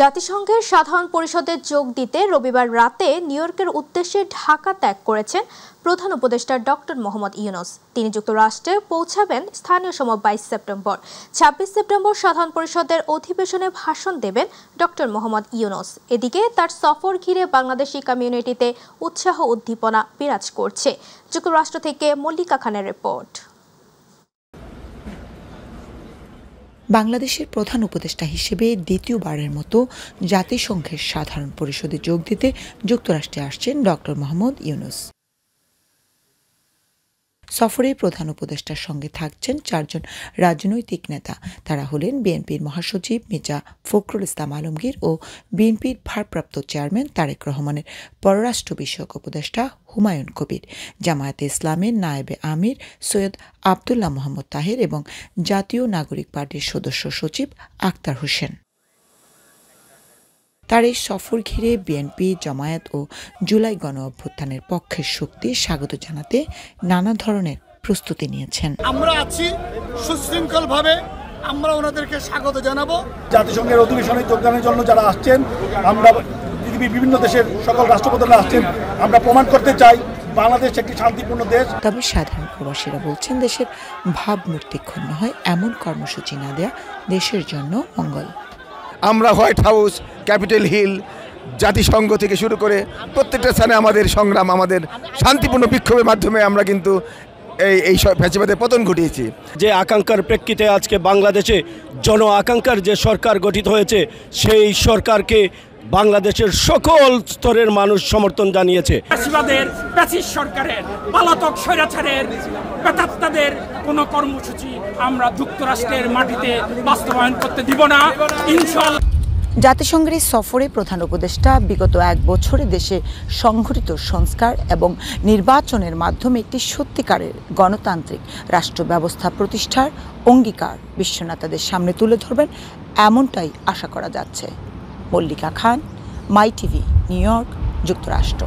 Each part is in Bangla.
জাতিসংঘের সাধারণ পরিষদে যোগ দিতে রবিবার রাতে নিউ ইয়র্কের উদ্দেশ্যে ঢাকা ত্যাগ করেছেন প্রধান উপদেষ্টা ডক্টর মোহাম্মদ ইউনূস। তিনি যুক্তরাষ্ট্রে পৌঁছাবেন স্থানীয় সময় 22 সেপ্টেম্বর। 26 সেপ্টেম্বর সাধারণ পরিষদের অধিবেশনে ভাষণ দেবেন ডক্টর মোহাম্মদ ইউনূস। এদিকে তার সফর ঘিরে বাংলাদেশি কমিউনিটিতে উৎসাহ উদ্দীপনা বিরাজ করছে। যুক্তরাষ্ট্র থেকে মল্লিকা খানের রিপোর্ট। বাংলাদেশের প্রধান উপদেষ্টা হিসেবে দ্বিতীয়বারের মতো জাতিসংঘের সাধারণ পরিষদে যোগ দিতে যুক্তরাষ্ট্রে আসছেন ডক্টর মোহাম্মদ ইউনূস। সফরে প্রধান উপদেষ্টার সঙ্গে থাকছেন 4 জন রাজনৈতিক নেতা। তারা হলেন বিএনপির মহাসচিব মির্জা ফখরুল ইসলাম আলমগীর ও বিএনপির ভারপ্রাপ্ত চেয়ারম্যান তারেক রহমানের পররাষ্ট্র বিষয়ক উপদেষ্টা হুমায়ুন কবির, জামায়াতে ইসলামের নায়েবে আমির সৈয়দ আবদুল্লাহ মোহাম্মদ তাহের এবং জাতীয় নাগরিক পার্টির সদস্য সচিব আক্তার হোসেন। তার এই সফর ঘিরে বিএনপি, জামায়াত ও জুলাই গণ অভ্যুত্থানের পক্ষের শক্তি স্বাগত জানাতে নানা ধরনের প্রস্তুতি নিয়েছেন। আমরা আছি সুশৃঙ্খলভাবে, আমরা ওনাদেরকে স্বাগত জানাবো। জাতিসংঘের অধিবেশনে যোগদানের জন্য যারা আসছেন, আমরা পৃথিবীর বিভিন্ন দেশের সকল রাষ্ট্রপ্রধানরা আসছেন, আমরা প্রমাণ করতে চাই বাংলাদেশ একটি শান্তিপূর্ণ দেশ। তবে সাধারণ প্রবাসীরা বলছেন, দেশের ভাবমূর্তি ক্ষুণ্ণ হয় এমন কর্মসূচি না দেয়া দেশের জন্য মঙ্গল। আমরা হোয়াইট হাউস, ক্যাপিটাল হিল, জাতিসংঘ থেকে শুরু করে প্রত্যেকটা স্থানে আমাদের সংগ্রাম, আমাদের শান্তিপূর্ণ বিক্ষোভের মাধ্যমে আমরা কিন্তু এই ফ্যাসিবাদের পতন ঘটিয়েছি। যে আকাঙ্ক্ষার প্রেক্ষিতে আজকে বাংলাদেশে জন আকাঙ্ক্ষার যে সরকার গঠিত হয়েছে, সেই সরকারকে বাংলাদেশের সকল স্তরের মানুষ সমর্থন জানিয়েছে। ফ্যাসিবাদের প্যাসিস্ট সরকারের পলাতক স্বৈরাচারের প্রেতাত্মাদের কোনো কর্মসূচি আমরা যুক্তরাষ্ট্রের মাটিতে বাস্তবায়ন করতে দিব না, ইনশাআল্লাহ। জাতিসংঘের সফরে প্রধান উপদেষ্টা বিগত 1 বছরে দেশে সংঘটিত সংস্কার এবং নির্বাচনের মাধ্যমে একটি সত্যিকারের গণতান্ত্রিক রাষ্ট্র ব্যবস্থা প্রতিষ্ঠার অঙ্গীকার বিশ্বনেতাদের সামনে তুলে ধরবেন, এমনটাই আশা করা যাচ্ছে। মল্লিকা খান, মাই টিভি, নিউ ইয়র্ক, যুক্তরাষ্ট্র।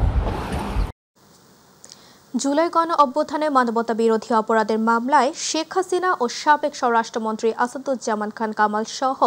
জুলাই গণ অভ্যুত্থানে মানবতা বিরোধী অপরাধের মামলায় শেখ হাসিনা ও সাবেক স্বরাষ্ট্রমন্ত্রী আসাদুজ্জামান খান কামাল সহ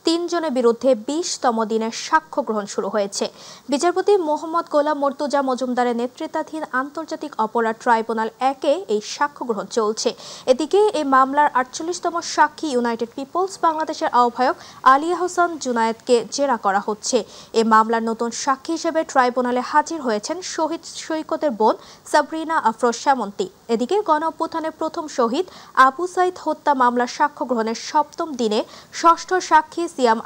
3 জনের বিরুদ্ধে 20তম দিনের সাক্ষ্য গ্রহণ শুরু হয়েছে। বিচারপতি মোহাম্মদ গোলাম মর্তুজা মজুমদারের নেতৃত্বাধীন আন্তর্জাতিক অপরাধ ট্রাইব্যুনাল 1-এ এই সাক্ষ্য গ্রহণ চলছে। এদিকে এই মামলার 48তম সাক্ষী ইউনাইটেড পিপলস বাংলাদেশের আহ্বায়ক আলী আহসান জুনায়েদকে জেরা করা হচ্ছে। এই মামলার নতুন সাক্ষী হিসেবে ট্রাইব্যুনালে হাজির হয়েছেন শহীদ সৈকতের বোন সাবরিনা আফরোজ শ্যামন্তী। এদিকে গণ অভ্যুত্থানের প্রথম শহীদ আবু সাইদ হত্যা মামলার সাক্ষ্য গ্রহণের 7ম দিনে ষষ্ঠ সাক্ষী সিয়াম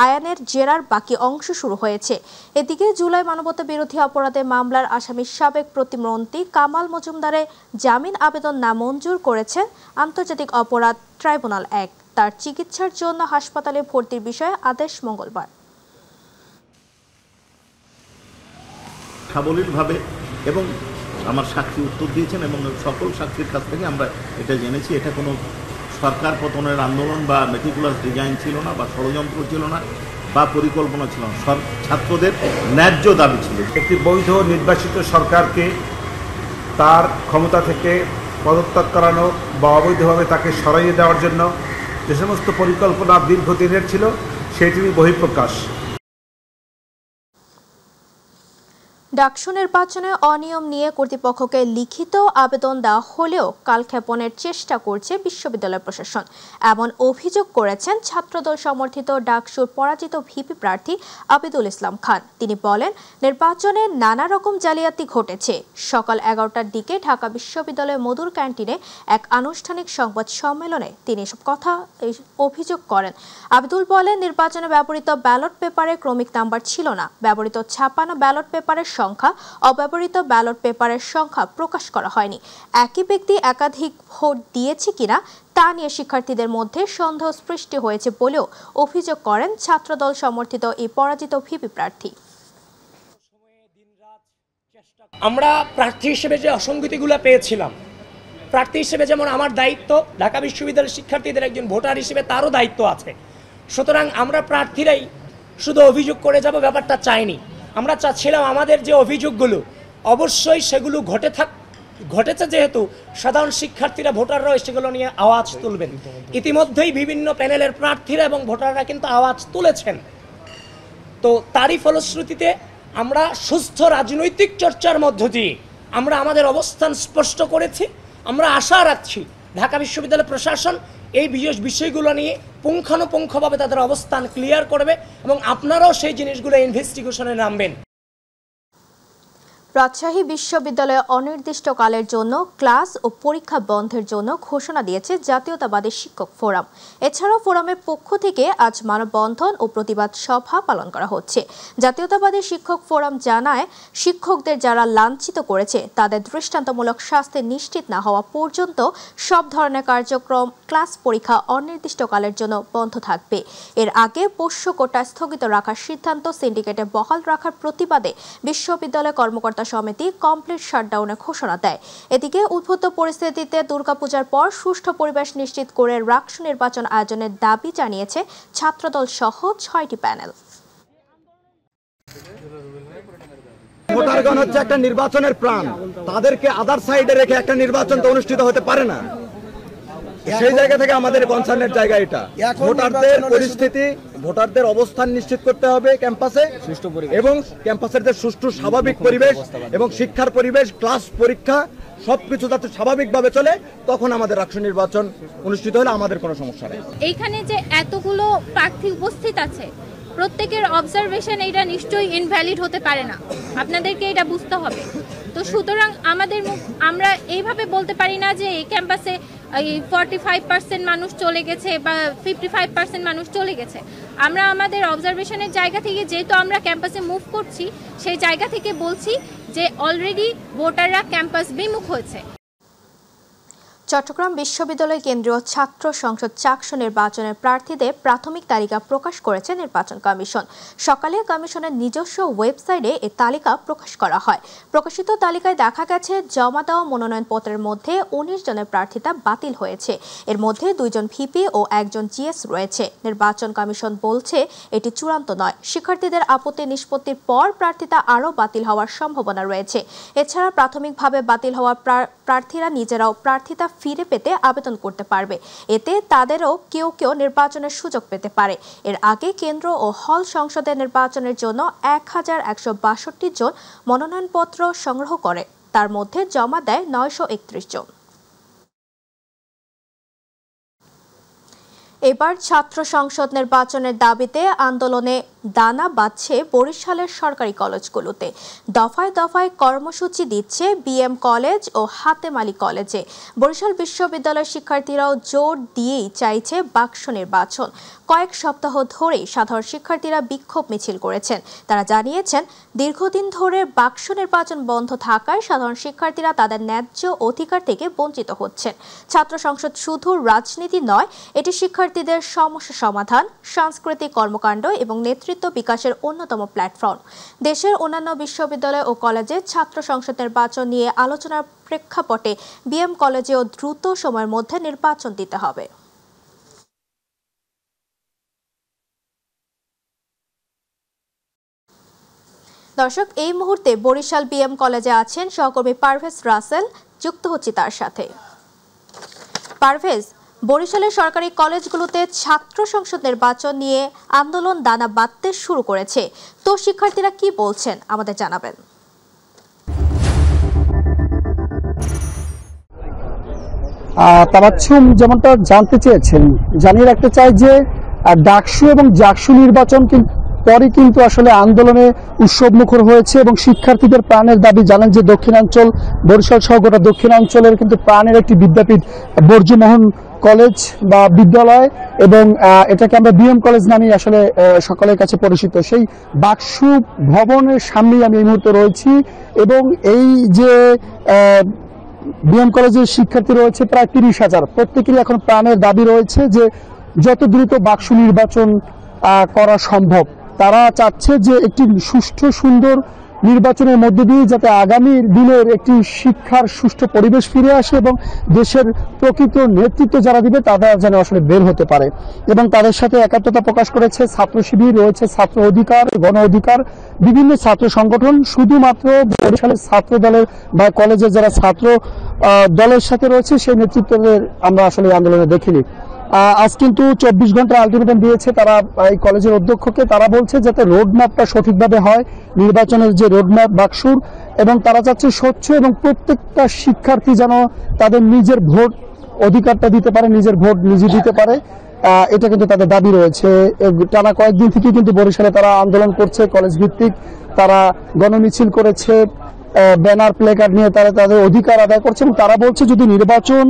আয়ানের জেরার বাকি অংশ শুরু হয়েছে। এদিকে জুলাই মানবতা বিরোধী অপরাধের মামলার আসামি সাবেক প্রতিমন্ত্রী কামাল মজুমদারের জামিন আবেদন নামঞ্জুর করেছেন আন্তর্জাতিক অপরাধ ট্রাইব্যুনাল 1। তার চিকিৎসার জন্য হাসপাতালে ভর্তির বিষয়ে আদেশ মঙ্গলবার। সাবলীলভাবে এবং আমার সাক্ষী উত্তর দিয়েছেন এবং সকল সাক্ষীর কাছ থেকে আমরা এটা জেনেছি, এটা কোনো সরকার পতনের আন্দোলন বা মেটিকুলাস ডিজাইন ছিল না, বা ষড়যন্ত্র ছিল না, বা পরিকল্পনা ছিল না। ছাত্রদের ন্যায্য দাবি ছিল। একটি বৈধ নির্বাচিত সরকারকে তার ক্ষমতা থেকে পদত্যাগ করানো বা অবৈধভাবে তাকে সরাইয়ে দেওয়ার জন্য যে সমস্ত পরিকল্পনা দীর্ঘদিনের ছিল, সেটিরই বহিঃপ্রকাশ। ডাকসু নির্বাচনে অনিয়ম নিয়ে কর্তৃপক্ষকে লিখিত আবেদন দেওয়া হলেও কালক্ষেপণের চেষ্টা করছে বিশ্ববিদ্যালয় প্রশাসন, এমন অভিযোগ করেছেন ছাত্রদল সমর্থিত ডাকসুর পরাজিত ভিপি প্রার্থী আবিদুল ইসলাম খান। তিনি বলেন, নির্বাচনে নানা রকম জালিয়াতি ঘটেছে। সকাল 11টার দিকে ঢাকা বিশ্ববিদ্যালয়ের মধুর ক্যান্টিনে এক আনুষ্ঠানিক সংবাদ সম্মেলনে তিনি এসব কথা অভিযোগ করেন। আবিদুল বলেন, নির্বাচনে ব্যবহৃত ব্যালট পেপারে ক্রমিক নাম্বার ছিল না, ব্যবহৃত ছাপানো ব্যালট পেপারের সংখ্যা, অব্যবহৃত ব্যালট পেপারের সংখ্যা প্রকাশ করা হয়নি। একই ব্যক্তি একাধিক ভোট দিয়েছে কিনা তা নিয়ে শিক্ষার্থীদের মধ্যে সন্দেহ সৃষ্টি হয়েছে বলেও অভিযোগ করেন ছাত্রদল সমর্থিত এই পরাজিত ভিপি প্রার্থী। আমরা প্রার্থী হিসেবে যে অসঙ্গতিগুলো পেয়েছিলাম, প্রার্থী হিসেবে যেমন আমার দায়িত্ব, ঢাকা বিশ্ববিদ্যালয়ের শিক্ষার্থীদের একজন ভোটার হিসেবে তারও দায়িত্ব আছে। সুতরাং আমরা প্রার্থীরাই শুধু অভিযোগ করে যাব, ব্যাপারটা চাইনি। আমরা চাচ্ছিলাম আমাদের যে অভিযোগগুলো অবশ্যই সেগুলো ঘটেছে, যেহেতু সাধারণ শিক্ষার্থীরা, ভোটাররাও সেগুলো নিয়ে আওয়াজ তুলবেন। ইতিমধ্যেই বিভিন্ন প্যানেলের প্রার্থীরা এবং ভোটাররা কিন্তু আওয়াজ তুলেছেন। তো তারই ফলশ্রুতিতে আমরা সুস্থ রাজনৈতিক চর্চার মধ্য দিয়ে আমরা আমাদের অবস্থান স্পষ্ট করেছি। আমরা আশা রাখছি ঢাকা বিশ্ববিদ্যালয় প্রশাসন এই বিষয়গুলো নিয়ে পুঙ্খানুপুঙ্খভাবে তাদের অবস্থান ক্লিয়ার করবে এবং আপনারাও সেই জিনিসগুলো ইনভেস্টিগেশনে নামবেন। রাজশাহী বিশ্ববিদ্যালয়ে অনির্দিষ্টকালের জন্য ক্লাস ও পরীক্ষা বন্ধের জন্য ঘোষণা দিয়েছে জাতীয়তাবাদী শিক্ষক ফোরাম। এছাড়াও ফোরামের পক্ষ থেকে আজ মানববন্ধন ও প্রতিবাদ সভা পালন করা হচ্ছে। জাতীয়তাবাদী শিক্ষক ফোরাম জানায়, শিক্ষকদের যারা লাঞ্ছিত করেছে তাদের দৃষ্টান্তমূলক শাস্তি নিশ্চিত না হওয়া পর্যন্ত সব ধরনের কার্যক্রম, ক্লাস, পরীক্ষা অনির্দিষ্টকালের জন্য বন্ধ থাকবে। এর আগে পোষ্য কোটা স্থগিত রাখার সিদ্ধান্ত সিন্ডিকেটে বহাল রাখার প্রতিবাদে বিশ্ববিদ্যালয় কর্মকর্তা সমিতি কমপ্লিট শাটডাউনের ঘোষণা দেয়। এদিকে উদ্ভূত পরিস্থিতিতে দুর্গাপূজার পর সুষ্ঠু পরিবেশ নিশ্চিত করে রাকসু নির্বাচন আয়োজনের দাবি জানিয়েছে ছাত্রদল সহ 6টি প্যানেল। ভোটারগণ হচ্ছে একটা নির্বাচনের প্রাণ, তাদেরকে আদার সাইডে রেখে একটা নির্বাচন তো অনুষ্ঠিত হতে পারে না। সেই জায়গা থেকে আমাদের কনসার্নের জায়গা এটা। ভোটারদের পরিস্থিতি, ভোটারদের অবস্থান নিশ্চিত করতে হবে ক্যাম্পাসে, এবং ক্যাম্পাসের যে সুষ্ঠু স্বাভাবিক পরিবেশ এবং শিক্ষার পরিবেশ, ক্লাস, পরীক্ষা সবকিছু যাতে স্বাভাবিকভাবে চলে, তখন আমাদের রাষ্ট্র নির্বাচন অনুষ্ঠিত হলে আমাদের কোনো সমস্যা নেই। এইখানে যে এতগুলো প্রার্থী উপস্থিত আছে, প্রত্যেকের অবজারভেশন এটা নিশ্চয়ই ইনভ্যালিড হতে পারে না, আপনাদেরকে এটা বুঝতে হবে। তো সুতরাং আমরা এইভাবে বলতে পারি না যে এই ক্যাম্পাসে 45% মানুষ চলে গেছে বা 55% মানুষ চলে গেছে। আমরা আমাদের অবজারভেশনের জায়গা থেকে, যেহেতু আমরা ক্যাম্পাসে মুভ করছি, সেই জায়গা থেকে বলছি যে অলরেডি ভোটাররা ক্যাম্পাস বিমুখ হয়েছে। চট্টগ্রাম বিশ্ববিদ্যালয় কেন্দ্রীয় ছাত্র সংসদ চাকসু নির্বাচনের প্রার্থীদের প্রাথমিক তালিকা প্রকাশ করেছে নির্বাচন কমিশন। সকালে কমিশনের নিজস্ব ওয়েবসাইটে এই তালিকা প্রকাশ করা হয়। প্রকাশিত তালিকায় দেখা গেছে, জমা দেওয়া মনোনয়নপত্রের মধ্যে 19 জনের প্রার্থিতা বাতিল হয়েছে। এর মধ্যে 2 জন ভিপি ও 1 জন জিএস রয়েছে। নির্বাচন কমিশন বলছে এটি চূড়ান্ত নয়। শিক্ষার্থীদের আপত্তি নিষ্পত্তির পর প্রার্থিতা আরও বাতিল হওয়ার সম্ভাবনা রয়েছে। এছাড়া প্রাথমিকভাবে বাতিল হওয়া প্রার্থীরা নিজেরাও প্রার্থিতা ফিরে পেতে আবেদন করতে পারবে। এতে তাদেরও কেউ কেউ নির্বাচনের সুযোগ পেতে পারে। এর আগে কেন্দ্র ও হল সংসদের নির্বাচনের জন্য 1162 জন মনোনয়নপত্র সংগ্রহ করে, তার মধ্যে জমা দেয় 931 জন। এবার ছাত্র সংসদ নির্বাচনের দাবিতে আন্দোলনে দানা বাঁধছে বরিশালের সরকারি কলেজগুলোতে। দফায় দফায় কর্মসূচি দিচ্ছে বিএম কলেজ ও হাতেম আলী কলেজে। বরিশাল বিশ্ববিদ্যালয়ের শিক্ষার্থীরাও জোর দিয়েই চাইছে বাক্স নির্বাচন। কয়েক সপ্তাহ ধরেই সাধারণ শিক্ষার্থীরা বিক্ষোভ মিছিল করেছেন। তারা জানিয়েছেন, দীর্ঘদিন ধরে বাক্স নির্বাচন বন্ধ থাকায় সাধারণ শিক্ষার্থীরা তাদের ন্যায্য অধিকার থেকে বঞ্চিত হচ্ছেন। ছাত্র সংসদ শুধু রাজনীতি নয়, এটি শিক্ষার্থীদের সমস্যা সমাধান, সাংস্কৃতিক কর্মকাণ্ড এবং নেতৃত্ব বিকাশের অন্যতম প্ল্যাটফর্ম। দেশের অন্যান্য বিশ্ববিদ্যালয় ও কলেজে ছাত্র সংসদ নির্বাচন নিয়ে আলোচনার প্রেক্ষাপটে বিএম কলেজেও দ্রুত সময়ের মধ্যে নির্বাচন দিতে হবে। দর্শক, এই মুহূর্তে বরিশাল বিএম কলেজে আছেন সহকর্মী পারভেজ রাসেল, যুক্ত হচ্ছি তার সাথে। পারভেজ, বরিশালের সরকারি কলেজগুলোতে ছাত্র সংসদ নির্বাচন নিয়ে আন্দোলন দানা বাঁধতে শুরু করেছে, তো শিক্ষার্থীরা কি বলছেন আমাদের জানাবেন। তাবাচ্ছুম যেমনটা জানতে চেয়েছেন, জানিয়ে রাখতে চাই যে ডাকসু এবং জাকসু নির্বাচন পরে কিন্তু আসলে আন্দোলনে উৎসব মুখর হয়েছে এবং শিক্ষার্থীদের প্রাণের দাবি জানান যে দক্ষিণাঞ্চল, বরিশাল সহ গোটা দক্ষিণাঞ্চলের কিন্তু প্রাণের একটি বিদ্যাপীঠ বর্জমোহন কলেজ বা বিদ্যালয়, এবং এটাকে আমরা বিএম কলেজ নামে আসলে সকলের কাছে পরিচিত। সেই বাক্সু ভবনের সামনেই আমি এই মুহূর্তে রয়েছি এবং এই যে বিএম কলেজের শিক্ষার্থী রয়েছে প্রায় 30,000, প্রত্যেকেরই এখন প্রাণের দাবি রয়েছে যে যত দ্রুত বাক্সু নির্বাচন করা সম্ভব। তারা চাচ্ছে যে একটি সুষ্ঠু সুন্দর নির্বাচনের মধ্য দিয়ে যাতে আগামী দিনের একটি শিক্ষার সুষ্ঠু পরিবেশ ফিরে আসে এবং দেশের প্রকৃত নেতৃত্ব যারা দিবে তারা যেন আসলে বের হতে পারে। এবং তাদের সাথে একাত্মতা প্রকাশ করেছে ছাত্র শিবির, রয়েছে ছাত্র অধিকার, গণ অধিকার, বিভিন্ন ছাত্র সংগঠন। শুধুমাত্র বরিশালের ছাত্র দলের বা কলেজের যারা ছাত্র দলের সাথে রয়েছে সেই নেতৃত্বের আমরা আসলে আন্দোলনে দেখিনি। আজ কিন্তু 24 ঘন্টা আলটিমেটাম দিয়েছে তারা এই কলেজের অধ্যক্ষকে। তারা বলছে যাতে রোডম্যাপটা সঠিকভাবে হয়, নির্বাচনের যে রোডম্যাপ বাক্সুর, এবং তারা চাচ্ছে স্বচ্ছ এবং প্রত্যেকটা শিক্ষার্থী যেন তাদের নিজের ভোট অধিকারটা দিতে পারে, নিজের ভোট নিজে দিতে পারে। এটা কিন্তু তাদের দাবি রয়েছে। টানা কয়েকদিন থেকে কিন্তু বরিশালে তারা আন্দোলন করছে, কলেজ ভিত্তিক তারা গণমিছিল করেছে, ব্যানার প্লেকার্ড নিয়ে তারা তাদের অধিকার আদায় করছে। এবং তারা বলছে যদি নির্বাচন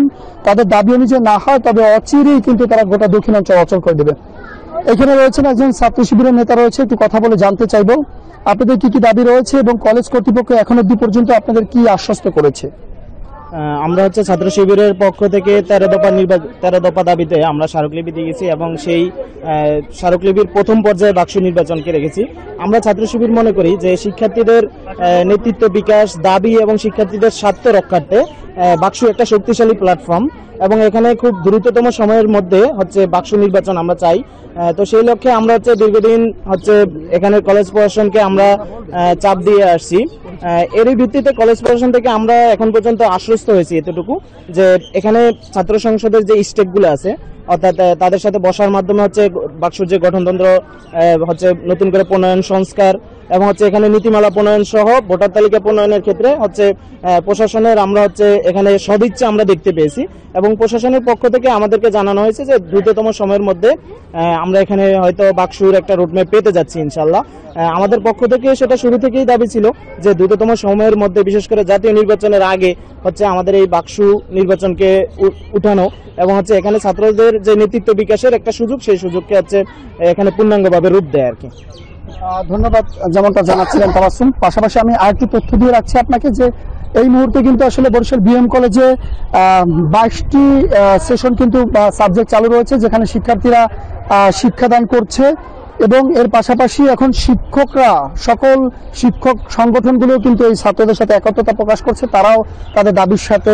তাদের দাবি অনুযায়ী না হয় তবে অচিরেই কিন্তু তারা গোটা দক্ষিণাঞ্চল অচল করে দেবে। এখানে রয়েছেন একজন ছাত্র শিবিরের নেতা রয়েছে, একটু কথা বলে জানতে চাইবো আপনাদের কি কি দাবি রয়েছে এবং কলেজ কর্তৃপক্ষ এখন অবধি পর্যন্ত আপনাদের কি আশ্বস্ত করেছে। আমরা ছাত্র শিবিরের পক্ষ থেকে 13 দফা দাবিতে আমরা স্মারকলিপি দিয়েছি এবং সেই স্মারকলিপির প্রথম পর্যায়ে বাক্স নির্বাচনকে রেখেছি। আমরা ছাত্র শিবির মনে করি যে শিক্ষার্থীদের নেতৃত্ব বিকাশ দাবি এবং শিক্ষার্থীদের স্বার্থ রক্ষার্থে বাক্স একটা শক্তিশালী প্ল্যাটফর্ম এবং এখানে খুব দ্রুততম সময়ের মধ্যে বাক্স নির্বাচন আমরা চাই। তো সেই লক্ষ্যে আমরা দীর্ঘদিন এখানে কলেজ প্রশাসনকে আমরা চাপ দিয়ে আসছি। এরই ভিত্তিতে কলেজ প্রশাসন থেকে আমরা এখন পর্যন্ত আশ্বস্ত হয়েছি এতটুকু যে এখানে ছাত্র সংসদের যে স্টেকগুলো আছে অর্থাৎ তাদের সাথে বসার মাধ্যমে বাক্সর যে গঠনতন্ত্র নতুন করে প্রণয়ন সংস্কার এবং এখানে নীতিমালা প্রণয়ন সহ ভোটার তালিকা প্রণয়নের ক্ষেত্রে প্রশাসনের আমরা এখানে সদিচ্ছা আমরা দেখতে পেয়েছি এবং প্রশাসনের পক্ষ থেকে আমাদেরকে জানানো হয়েছে যে দ্রুততম সময়ের মধ্যে আমরা এখানে হয়তো বাক্সুর একটা রোডম্যাপ পেতে যাচ্ছি ইনশাল্লাহ। আমাদের পক্ষ থেকে সেটা শুরু থেকেই দাবি ছিল যে দ্রুততম সময়ের মধ্যে বিশেষ করে জাতীয় নির্বাচনের আগে আমাদের এই বাক্সু নির্বাচনকে উঠানো এবং এখানে ছাত্রদের যে নেতৃত্ব বিকাশের একটা সুযোগ, সেই সুযোগকে এখানে পূর্ণাঙ্গভাবে রূপ দেয় আর কি। ধন্যবাদ। যেমনটা জানাচ্ছিলেন তাবাসসুম, পাশাপাশি আমি আরেকটি তথ্য দিয়ে রাখছি আপনাকে যে এই মুহূর্তে কিন্তু আসলে বরিশাল বিএম কলেজে 22টি সেশন কিন্তু সাবজেক্ট চালু রয়েছে যেখানে শিক্ষার্থীরা শিক্ষাদান করছে এবং এর পাশাপাশি এখন শিক্ষকরা সকল শিক্ষক সংগঠনগুলো কিন্তু এই ছাত্রদের সাথে একাত্মতা প্রকাশ করছে। তারাও তাদের দাবির সাথে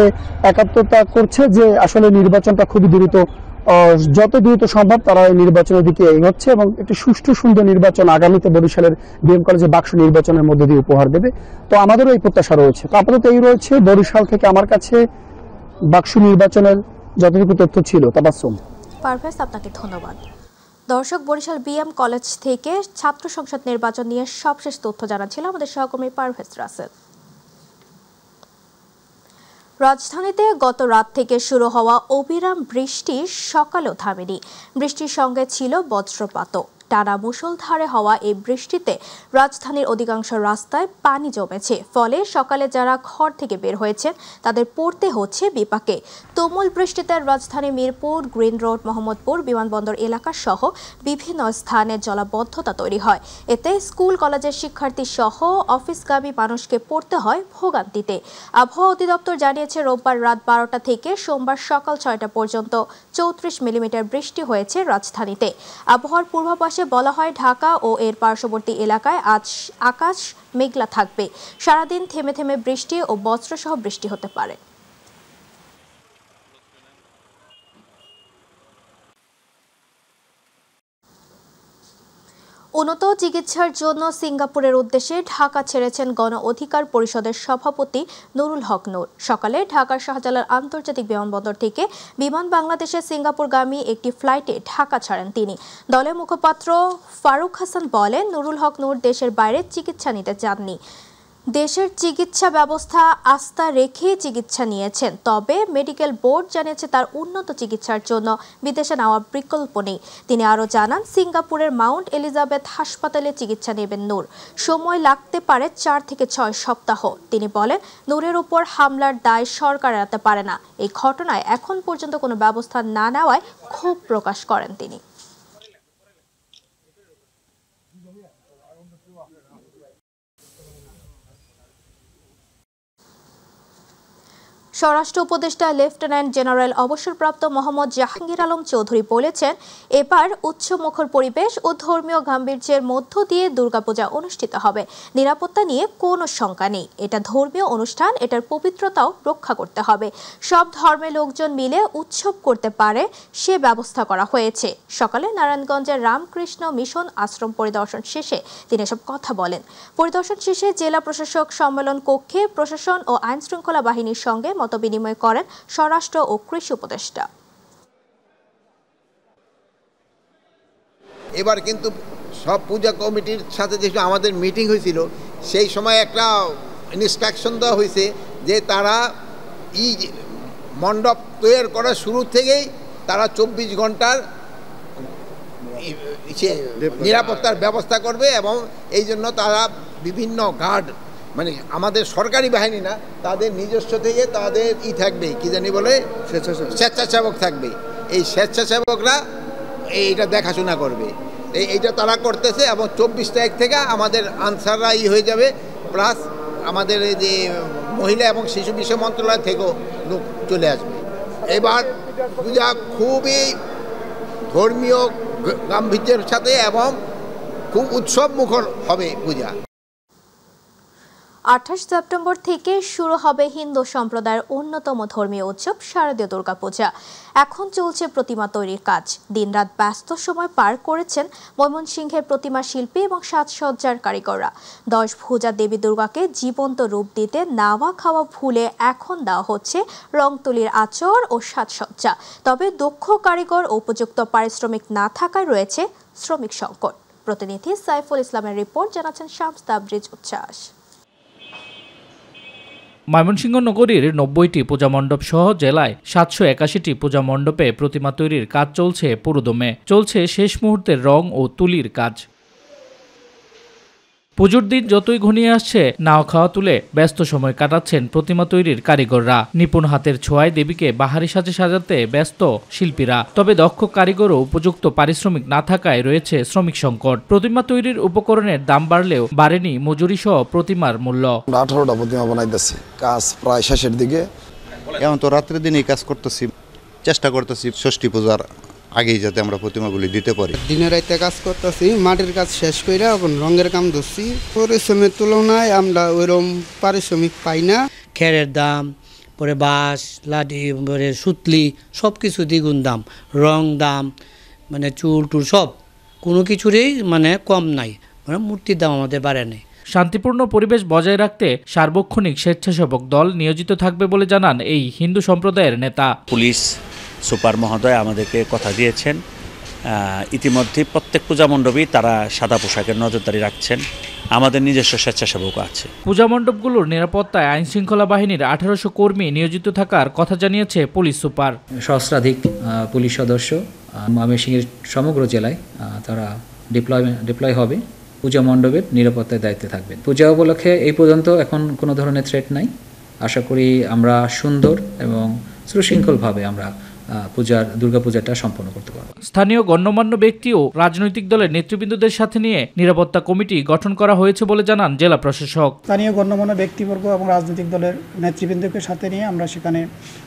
একাত্মতা করছে যে আসলে নির্বাচনটা খুবই দ্রুত, যত দ্রুত সম্ভব তারা এই নির্বাচনের দিকে এগোচ্ছে এবং একটি সুষ্ঠু সুন্দর নির্বাচন আগামীতে বরিশালের বিএম কলেজে বাক্স নির্বাচনের মধ্যে দিয়ে উপহার দেবে। তো আমাদেরও এই প্রত্যাশা রয়েছে। তো আপাতত এই রয়েছে বরিশাল থেকে আমার কাছে বাক্স নির্বাচনের যতটুকু তথ্য ছিল। তাবাসসুম, পারভেজ, আপনাকে ধন্যবাদ। দর্শক, বরিশাল বিএম কলেজ থেকে ছাত্র সংসদ নির্বাচন নিয়ে সবশেষ তথ্য জানাচ্ছিল আমাদের সহকর্মী পারভেজ রাসেল। রাজধানীতে গত রাত থেকে শুরু হওয়া অবিরাম বৃষ্টি সকালেও থামেনি। বৃষ্টির সঙ্গে ছিল বজ্রপাতও। টানা মুষলধারে হওয়া এই বৃষ্টিতে রাজধানীর অধিকাংশ রাস্তায় পানি জমেছে। ফলে সকালে যারা ঘর থেকে বের হয়েছেন তাদের পড়তে হচ্ছে বিপাকে। তুমুল বৃষ্টিতে রাজধানী মিরপুর, গ্রিন রোড, মোহাম্মদপুর, বিমানবন্দর এলাকা সহ বিভিন্ন স্থানে জলাবদ্ধতা তৈরি হয়। এতে স্কুল কলেজের শিক্ষার্থী সহ অফিসগামী মানুষকে পড়তে হয় ভোগান্তিতে। আবহাওয়া অধিদপ্তর জানিয়েছে রোববার রাত 12টা থেকে সোমবার সকাল 6টা পর্যন্ত 34 মিলিমিটার বৃষ্টি হয়েছে রাজধানীতে। আবহাওয়ার পূর্বাভাসে বলা হয় ঢাকা ও এর পার্শ্ববর্তী এলাকায় আজ আকাশ মেঘলা থাকবে। সারাদিন থেমে থেমে বৃষ্টি ও বজ্রসহ বৃষ্টি হতে পারে। উন্নত চিকিৎসার জন্য সিঙ্গাপুরের উদ্দেশ্যে ঢাকা ছেড়েছেন গণ অধিকার পরিষদের সভাপতি নুরুল হক নূর। সকালে ঢাকার শাহজালাল আন্তর্জাতিক বিমানবন্দর থেকে বিমান বাংলাদেশের সিঙ্গাপুরগামী একটি ফ্লাইটে ঢাকা ছাড়েন তিনি। দলের মুখপাত্র ফারুক হাসান বলেন, নুরুল হক নূর দেশের বাইরে চিকিৎসা নিতে যাননি। দেশের চিকিৎসা ব্যবস্থা আস্থা রেখে চিকিৎসা নিয়েছেন। তবে মেডিকেল বোর্ড জানিয়েছে তার উন্নত চিকিৎসার জন্য বিদেশে নেওয়ার বিকল্প নেই। তিনি আরও জানান, সিঙ্গাপুরের মাউন্ট এলিজাবেথ হাসপাতালে চিকিৎসা নেবেন নূর। সময় লাগতে পারে 4 থেকে 6 সপ্তাহ। তিনি বলেন, নূরের উপর হামলার দায় সরকার এড়াতে পারে না। এই ঘটনায় এখন পর্যন্ত কোনো ব্যবস্থা না নেওয়ায় ক্ষোভ প্রকাশ করেন তিনি। স্বরাষ্ট্র উপদেষ্টা লেফটেন্যান্ট জেনারেল অবসরপ্রাপ্ত মোহাম্মদ জাহাঙ্গীর আলম চৌধুরী বলেছেন, এবার উৎসবমুখর পরিবেশ ও ধর্মীয় গাম্ভীর্যের মধ্য দিয়ে দুর্গাপূজা অনুষ্ঠিত হবে। নিরাপত্তা নিয়ে কোনো শঙ্কা নেই। এটা ধর্মীয় অনুষ্ঠান, এটার পবিত্রতাও রক্ষা করতে হবে। সব ধর্মের লোকজন মিলে উৎসব করতে পারে সে ব্যবস্থা করা হয়েছে। সকালে নারায়ণগঞ্জের রামকৃষ্ণ মিশন আশ্রম পরিদর্শন শেষে তিনি এসব কথা বলেন। পরিদর্শন শেষে জেলা প্রশাসক সম্মেলন কক্ষে প্রশাসন ও আইনশৃঙ্খলা বাহিনীর সঙ্গে মতবিনিময় করেন স্বরাষ্ট্র ও কৃষি উপদেষ্টা। এবার কিন্তু সব পূজা কমিটির সাথে যে আমাদের মিটিং হয়েছিল সেই সময় একটা ইনস্ট্রাকশন দেওয়া হয়েছে যে তারা মণ্ডপ তৈরি করার শুরু থেকেই তারা 24 ঘন্টার নিরাপত্তার ব্যবস্থা করবে এবং এই জন্য তারা বিভিন্ন গার্ড মানে আমাদের সরকারি বাহিনী না তাদের নিজস্ব থেকে তাদের থাকবে কি জানি বলে স্বেচ্ছাসেবক থাকবে। এই স্বেচ্ছাসেবকরা এইটা দেখাশোনা করবে, এইটা তারা করতেছে এবং 24 তারিখ থেকে আমাদের আনসাররা হয়ে যাবে, প্লাস আমাদের এই যে মহিলা এবং শিশু বিষয় মন্ত্রণালয় থেকেও লোক চলে আসবে। এবার পূজা খুবই ধর্মীয় গাম্ভীর্যের সাথে এবং খুব উৎসব মুখর হবে পূজা। 28 সেপ্টেম্বর থেকে শুরু হবে হিন্দু সম্প্রদায়ের অন্যতম ধর্মীয় উৎসব শারদীয় দুর্গাপূজা। এখন চলছে প্রতিমা তৈরির কাজ। দিনরাত ব্যস্ত সময় পার করেছেন ময়মনসিংহের প্রতিমা শিল্পী এবং সাজসজ্জার কারিগররা। 10 ভুজা দেবী দুর্গাকে জীবন্ত রূপ দিতে নাওয়া খাওয়া ভুলে এখন দেওয়া হচ্ছে রং তুলির আঁচড় ও সাজসজ্জা। তবে দক্ষ কারিগর ও উপযুক্ত পারিশ্রমিক না থাকায় রয়েছে শ্রমিক সংকট। প্রতিনিধি সাইফুল ইসলামের রিপোর্ট, জানাচ্ছেন শামস তাবরিজ উচ্ছ্বাস। ময়মনসিংহ নগরীর 90টি পূজা মণ্ডপ সহ জেলায় 781টি পূজা মণ্ডপে প্রতিমা তৈরির কাজ চলছে পুরোদমে। চলছে শেষ মুহূর্তের রং ও তুলির কাজ। পুজোর দিন যতই ঘনিয়ে আসছে নাও খাওয়া তুলে ব্যস্ত সময় কাটাচ্ছেন প্রতিমা তৈরির কারিগররা। নিপুণ হাতের ছোঁয়ায় দেবীকে বাহারি সাজে সাজাতে ব্যস্ত শিল্পীরা। তবে দক্ষ কারিগর ও উপযুক্ত পারিশ্রমিক না থাকায় রয়েছে শ্রমিক সংকট। প্রতিমা তৈরির উপকরণের দাম বাড়লেও বাড়েনি মজুরি সহ প্রতিমার মূল্য। 18টা প্রতিমা বানাইতেছি, কাজ প্রায় শেষের দিকে। এখন তো রাত্রের দিনই কাজ করতেছি, চেষ্টা করতেছি ষষ্ঠী পূজার আগেই যাতে আমরা প্রতিমাগুলি দিতে পারি। দিনে রাইতে কাজ করতেছি, মাটির কাজ শেষ করে এখন রঙের কাম ধরছি। পরিশ্রমের তুলনায় আমরা ওইরকম পারিশ্রমিক পাই না। খেরের দাম, পরে বাঁশ, লাঠি, পরে সুতলি সব কিছু দ্বিগুণ দাম, রং দাম, মানে চুল টুল সব কোনো কিছুরই মানে কম নাই, মানে মূর্তির দাম আমাদের বাড়ে নাই। শান্তিপূর্ণ পরিবেশ বজায় রাখতে সার্বক্ষণিক স্বেচ্ছাসেবক দল নিয়োজিত থাকবে বলে জানান এই হিন্দু সম্প্রদায়ের নেতা। পুলিশ সুপার মহোদয় আমাদেরকে কথা দিয়েছেন, ইতিমধ্যে প্রত্যেক পূজা মণ্ডপেই তারা সাদা পোশাকের নজরদারি রাখছেন। আমাদের নিজস্ব স্বেচ্ছাসেবক আছে। পূজা মণ্ডপগুলোর নিরাপত্তায় আইন শৃঙ্খলা বাহিনীর 1800 কর্মী নিয়োজিত থাকার কথা জানিয়েছে পুলিশ সুপার। সহস্রাধিক পুলিশ সদস্য ময়মনসিংহের সমগ্র জেলায় তারা ডিপ্লয় হবে, পূজা মণ্ডপের নিরাপত্তার দায়িত্বে থাকবেন। পূজা উপলক্ষে এই পর্যন্ত এখন কোনো ধরনের থ্রেট নাই। আশা করি আমরা সুন্দর এবং সুশৃঙ্খলভাবে আমরা দুর্গাপূজাটা সম্পন্ন করতে পারব। স্থানীয় গণ্যমান্য ব্যক্তি ও রাজনৈতিক দলের নেতৃবৃন্দদের সাথে নিয়ে নিরাপত্তা কমিটি গঠন করা হয়েছে বলে জানান জেলা প্রশাসক। স্থানীয় গণ্যমান্য ব্যক্তিবর্গ এবং রাজনৈতিক দলের নেতৃবৃন্দকে সাথে নিয়ে আমরা সেখানে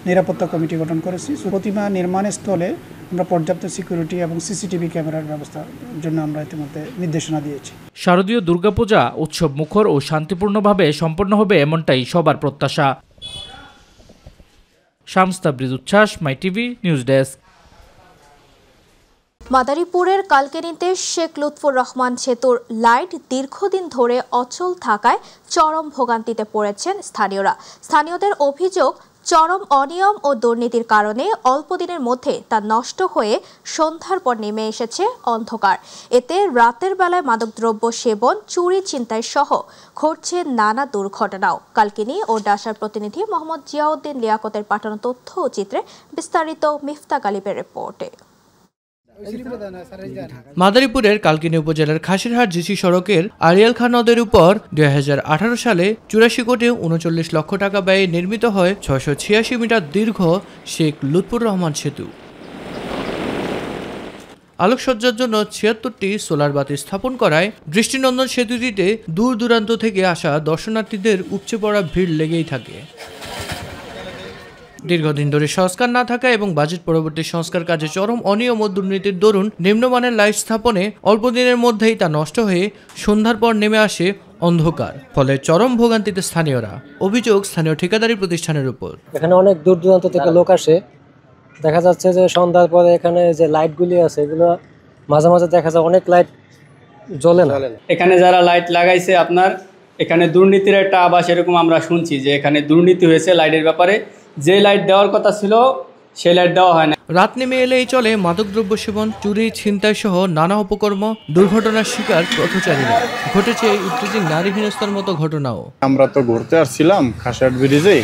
নিরাপত্তা কমিটি গঠন করেছি। প্রতিমা নির্মাণের স্থলে আমরা পর্যাপ্ত সিকিউরিটি এবং সিসিটিভি ক্যামেরার ব্যবস্থার জন্য আমরা ইতিমধ্যে নির্দেশনা দিয়েছি। শারদীয় দুর্গাপূজা উৎসব মুখর ও শান্তিপূর্ণভাবে সম্পন্ন হবে এমনটাই সবার প্রত্যাশা। শামস তাবরিজ উচ্ছ্বাস, মাই টিভি নিউজ ডেস্ক। মাদারীপুরের কালকেনিতে শেখ লুৎফুর রহমান সেতুর লাইট দীর্ঘদিন ধরে অচল থাকায় চরম ভোগান্তিতে পড়েছেন স্থানীয়রা। স্থানীয়দের অভিযোগ, চরম অনিয়ম ও দুর্নীতির কারণে অল্প দিনের মধ্যে তা নষ্ট হয়ে সন্ধ্যার পর নেমে এসেছে অন্ধকার। এতে রাতের বেলায় মাদকদ্রব্য সেবন, চুরি, ছিনতাই সহ ঘটছে নানা দুর্ঘটনাও। কালকিনি ও ডাসার প্রতিনিধি মোহাম্মদ জিয়াউদ্দিন লিয়াকতের পাঠানো তথ্য ও চিত্রে বিস্তারিত মিফতা গালিবের রিপোর্টে। মাদারীপুরের কালকিনি উপজেলার খাসিরহাট জিসি সড়কের আরিয়াল খান নদের উপর 2018 সালে 84 কোটি 39 লক্ষ টাকা ব্যয়ে নির্মিত হয় 686 মিটার দীর্ঘ শেখ লুৎফুর রহমান সেতু। আলোকসজ্জার জন্য 76টি সোলার বাতি স্থাপন করায় দৃষ্টিনন্দন সেতুটিতে দূর দূরান্ত থেকে আসা দর্শনার্থীদের উপচে পড়া ভিড় লেগেই থাকে। দীর্ঘদিন ধরে সংস্কার না থাকা এবং বাজেট পরবর্তী সংস্কার কাজে চরম অনিয়ম ও দুর্নীতির দরুন নিম্নমানের লাইট স্থাপনে অল্প দিনের মধ্যেই তা নষ্ট হয়ে সন্ধ্যার পর নেমে আসে অন্ধকার, ফলে চরম ভোগান্তিতে স্থানীয়রা। অভিযোগ স্থানীয় ঠিকাদারি প্রতিষ্ঠানের উপর। এখানে অনেক দূর দূরান্ত থেকে লোক আসে, দেখা যাচ্ছে যে সন্ধ্যার পরে এখানে যে লাইটগুলি আছে এগুলো মাঝে মাঝে দেখা যায় অনেক লাইট জ্বলে না। এখানে যারা লাইট লাগাইছে আপনার এখানে দুর্নীতির একটা আভাস এরকম আমরা শুনছি যে এখানে দুর্নীতি হয়েছে লাইটের ব্যাপারে। যে লাইট দেওয়ার কথা ছিল সেই লাইট দেওয়া হয় না। রাত নেমে এলেই চলে মাদকদ্রব্য সেবন, চুরি, ছিনতাই সহ নানা অপকর্ম, দুর্ঘটনার শিকার পথচারীরা। ঘটেছে ইত্তেজিং নারী হেনস্থার মতো ঘটনাও। আমরা তো ঘুরতে আসছিলাম খাসাট ব্রিজে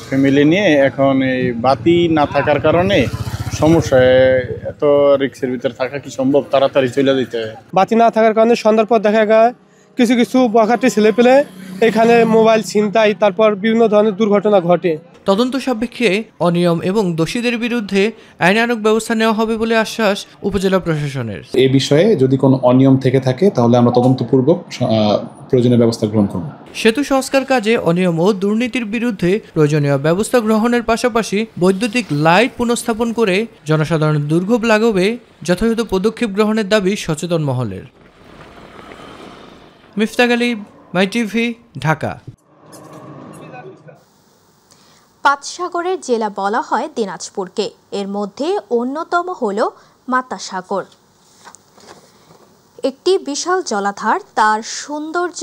ফ্যামিলি নিয়ে, এখন এই বাতি না থাকার কারণে সমস্যা, এত রিক্সের ভিতরে থাকা কি সম্ভব? তাড়াতাড়ি চলে যেতে। বাতি না থাকার কারণে সন্ধ্যার পর দেখা যায় কিছু কিছু বখাটে ছেলে পেলে এখানে মোবাইল ছিনতাই, তারপর বিভিন্ন ধরনের দুর্ঘটনা ঘটে। তদন্ত সাপেক্ষে অনিয়ম এবং দোষীদের বিরুদ্ধে আইনানুগ ব্যবস্থা নেওয়া হবে বলে আশ্বাস উপজেলা প্রশাসনের। এই বিষয়ে যদি কোনো অনিয়ম থেকে থাকে তাহলে আমরা তদন্তপূর্বক প্রয়োজনীয় ব্যবস্থা গ্রহণ করব। সেতু সংস্কার কাজে অনিয়ম ও দুর্নীতির বিরুদ্ধে প্রয়োজনীয় ব্যবস্থা গ্রহণের পাশাপাশি বৈদ্যুতিক লাইট পুনঃস্থাপন করে জনসাধারণের দুর্ভোগ লাঘবে যথাযথ পদক্ষেপ গ্রহণের দাবি সচেতন মহলের। মিফতাক আলী, মাই টিভি, ঢাকা। পাঁচসাগরের জেলা বলা হয় দিনাজপুরকে, এর মধ্যে অন্যতম হল মাতাসাগর। একটি বিশাল জলাধার, তার সৌন্দর্য,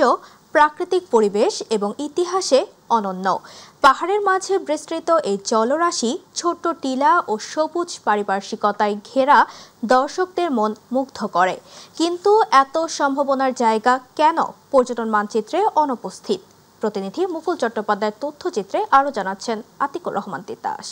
প্রাকৃতিক পরিবেশ এবং ইতিহাসে অনন্য। পাহাড়ের মাঝে বিস্তৃত এই জলরাশি ছোট্ট টিলা ও সবুজ পারিপার্শ্বিকতায় ঘেরা দর্শকদের মন মুগ্ধ করে। কিন্তু এত সম্ভাবনার জায়গা কেন পর্যটন মানচিত্রে অনুপস্থিত? প্রতিনিধি মুকুল চট্টোপাধ্যায়ের তথ্যচিত্রে আরও জানাচ্ছেন আতিকুর রহমান তিতাস।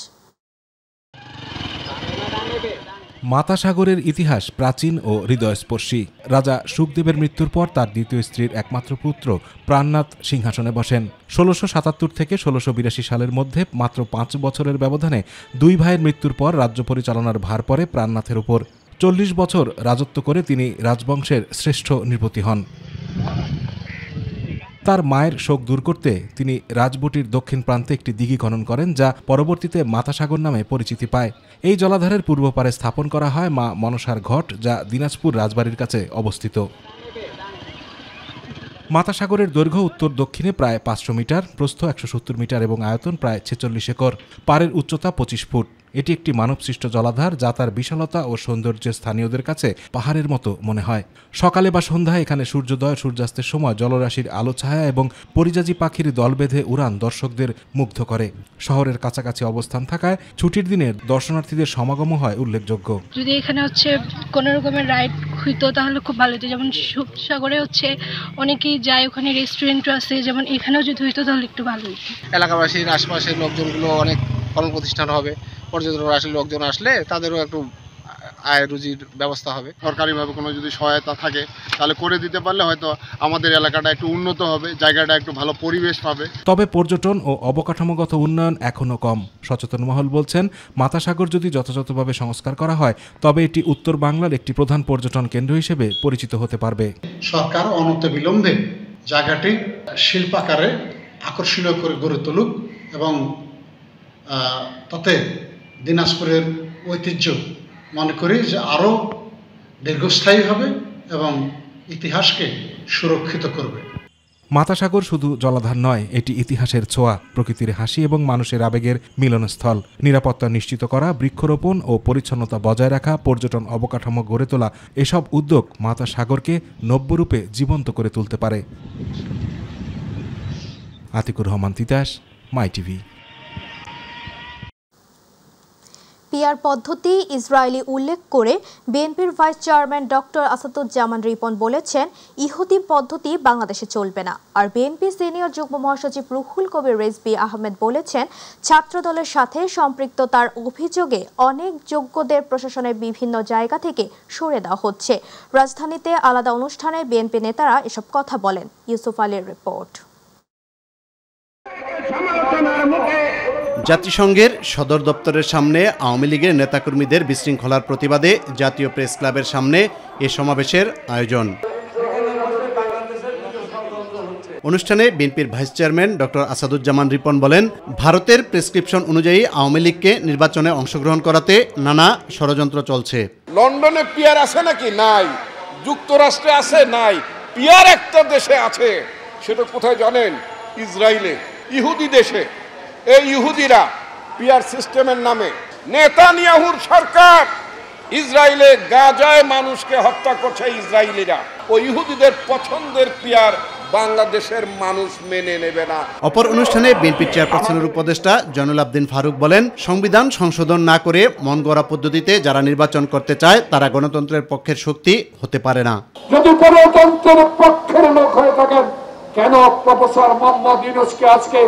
মাতাসাগরের ইতিহাস প্রাচীন ও হৃদয়স্পর্শী। রাজা সুখদেবের মৃত্যুর পর তার দ্বিতীয় স্ত্রীর একমাত্র পুত্র প্রাণনাথ সিংহাসনে বসেন। ১৬৭৭ থেকে ১৬৮২ সালের মধ্যে মাত্র ৫ বছরের ব্যবধানে দুই ভাইয়ের মৃত্যুর পর রাজ্য পরিচালনার ভার পড়ে প্রাণনাথের উপর। ৪০ বছর রাজত্ব করে তিনি রাজবংশের শ্রেষ্ঠ নৃপতি হন। তার মায়ের শোক দূর করতে তিনি রাজবুটির দক্ষিণ প্রান্তে একটি দিঘি খনন করেন, যা পরবর্তীতে মাতাসাগর নামে পরিচিতি পায়। এই জলাধারের পূর্ব পারে স্থাপন করা হয় মা মনসার ঘট, যা দিনাজপুর রাজবাড়ির কাছে অবস্থিত। মাতাসাগরের দৈর্ঘ্য উত্তর দক্ষিণে প্রায় ৫০০ মিটার, প্রস্থ ১৭০ মিটার এবং আয়তন প্রায় ৪৬ একর। পাড়ের উচ্চতা ২৫ ফুট। এটি একটি মানবসৃষ্ট জলাধার, যা তার বিশালতা ও সৌন্দর্যের স্থানীয়দের কাছে পাহাড়ের মতো মনে হয়। সকালে বা সন্ধ্যায় এখানে সূর্যোদয় সূর্যাস্তের সময় জলরাশির আলো ছায়া এবং পরিযাজী পাখির দল বেঁধে উড়ান দর্শকদের মুগ্ধ করে। শহরের কাছাকাছি অবস্থান থাকায় ছুটির দিনে দর্শনার্থীদের সমাগমও হয় উল্লেখযোগ্য। যদি এখানে কোনো রকমের রাইড হইতো তাহলে খুব ভালো হতো। যেমন সাগরে অনেকেই যায়, ওখানে রেস্টুরেন্টও আছে, যেমন এখানেও যদি হইতো তাহলে একটু ভালো হইতো। এলাকাবাসীর আশপাশের লোকজনগুলো অনেক কর্মপ্রতিষ্ঠান হবে, পর্যটন আসলে লোকজন আসলে তাদেরও একটু আয় রুজির ব্যবস্থা হবে। সরকারিভাবে কোনো যদি সহায়তা থাকে তাহলে করে দিতে পারলে হয়তো আমাদের এলাকাটা একটু উন্নত হবে, জায়গাটা একটু ভালো পরিবেশ পাবে। তবে পর্যটন ও অবকাঠামোগত উন্নয়ন এখনও কম। সচেতন মহল বলছেন, মাতাসাগর যদি যথাযথভাবে সংস্কার করা হয় তবে এটি উত্তর বাংলার একটি প্রধান পর্যটন কেন্দ্র হিসেবে পরিচিত হতে পারবে। সরকার অনতিবিলম্বে জায়গাটি শিল্পাকারে আকর্ষণীয় করে গড়ে তুলুক এবং তাতে দিনাজপুরের ঐতিহ্য মনে করি যে আরও দীর্ঘস্থায়ী হবে এবং ইতিহাসকে সুরক্ষিত করবে। মাতাসাগর শুধু জলাধার নয়, এটি ইতিহাসের ছোঁয়া, প্রকৃতির হাসি এবং মানুষের আবেগের মিলনস্থল। নিরাপত্তা নিশ্চিত করা, বৃক্ষরোপণ ও পরিচ্ছন্নতা বজায় রাখা, পর্যটন অবকাঠামো গড়ে তোলা, এসব উদ্যোগ মাতাসাগরকে নব্যরূপে জীবন্ত করে তুলতে পারে। আতিকুর রহমান তিতাস, মাই টিভি। পিআর পদ্ধতি ইসরায়েলি উল্লেখ করে বিএনপির vice chairman doctor Asaduzzaman Ripon বলেছেন, ইহুদি পদ্ধতি বাংলাদেশে চলবে না। আর বিএনপি সিনিয়র যুগ্ম মহাসচিব রুহুল কবির রিজভী আহমেদ বলেছেন, ছাত্রদলের সাথে সম্পৃক্ততার অভিযোগে অনেক যোগ্যদের প্রশাসনের বিভিন্ন জায়গা থেকে সরে দেওয়া হচ্ছে। রাজধানীতে আলাদা অনুষ্ঠানে বিএনপি নেতারা এসব কথা বলেন। ইউসুফ আলীর রিপোর্ট। জাতিসংঘের সদর দপ্তরের সামনে আওয়ামী লীগের নেতাকর্মীদের বিশৃঙ্খলার প্রতিবাদে জাতীয় প্রেস ক্লাবের সামনে এ সমাবেশের আয়োজন। অনুষ্ঠানে বিএনপির vice chairman doctor Asaduzzaman Ripon বলেন, ভারতের প্রেসক্রিপশন অনুযায়ী আওয়ামী লীগকে নির্বাচনে অংশগ্রহণ করাতে নানা ষড়যন্ত্র চলছে। লন্ডনে পিয়ার আছে নাকি? নাই। যুক্তরাষ্ট্রে আছে? নাই। পিয়ার একটা দেশে আছে, সেটা কোথায় জানেন? ইসরায়েলে, ইহুদি দেশে। এই ইহুদিরা পিয়ার সিস্টেমের নামে নেতানিয়াহুর সরকার ইসরায়েলে গাজায় মানুষকে হত্যা করছে। ইসরায়েলিরা ও ইহুদিদের পছন্দের পিয়ার বাংলাদেশের মানুষ মেনে নেবে না। অপর অনুষ্ঠানে বিএনপি চেয়ারপারসনের উপদেষ্টা জয়নুল আবদিন ফারুক বলেন, সংবিধান সংশোধন না করে মন গড়া পদ্ধতিতে যারা নির্বাচন করতে চায় তারা গণতন্ত্রের পক্ষের শক্তি হতে পারে না। যদি গণতন্ত্রের পক্ষের লোক হয়ে থাকেন, কেন প্রফেসর মোহাম্মদ ইউনূসকে আজকে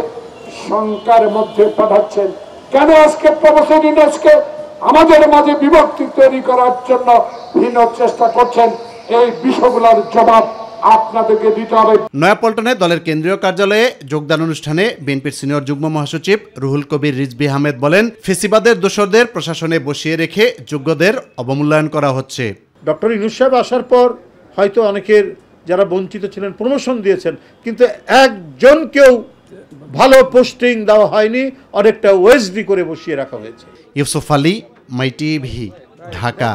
শঙ্কার মধ্যে পাঠাচ্ছেন? কেন আজকে প্রফেসর ইউনূসকে আমাদের মাঝে বিভক্তি তৈরি করার জন্য ভিন্ন চেষ্টা করছেন? এই বিষয়গুলোর জবাব আপনাদেরকে দিতে হবে। নয়াপল্টনে দলের কেন্দ্রীয় কার্যালয়ে যোগদান অনুষ্ঠানে বিএনপির সিনিয়র যুগ্ম মহাসচিব রুহুল কবির রিজভী আহমেদ বলেন, ফেসিবাদের দোসরদের প্রশাসনে বসিয়ে রেখে যোগ্যদের অবমূল্যায়ন করা হচ্ছে। ডক্টর ইউনূস সাহেব আসার পর হয়তো অনেকের যারা বঞ্চিত ছিলেন প্রমোশন দিয়েছেন, কিন্তু একজনকেও ভালো পোস্টিং দেওয়া হয়নি, অনেকটা ওএসডি করে বসিয়ে রাখা হয়েছে। ইউসুফ আলী, মাই টিভি, ঢাকা।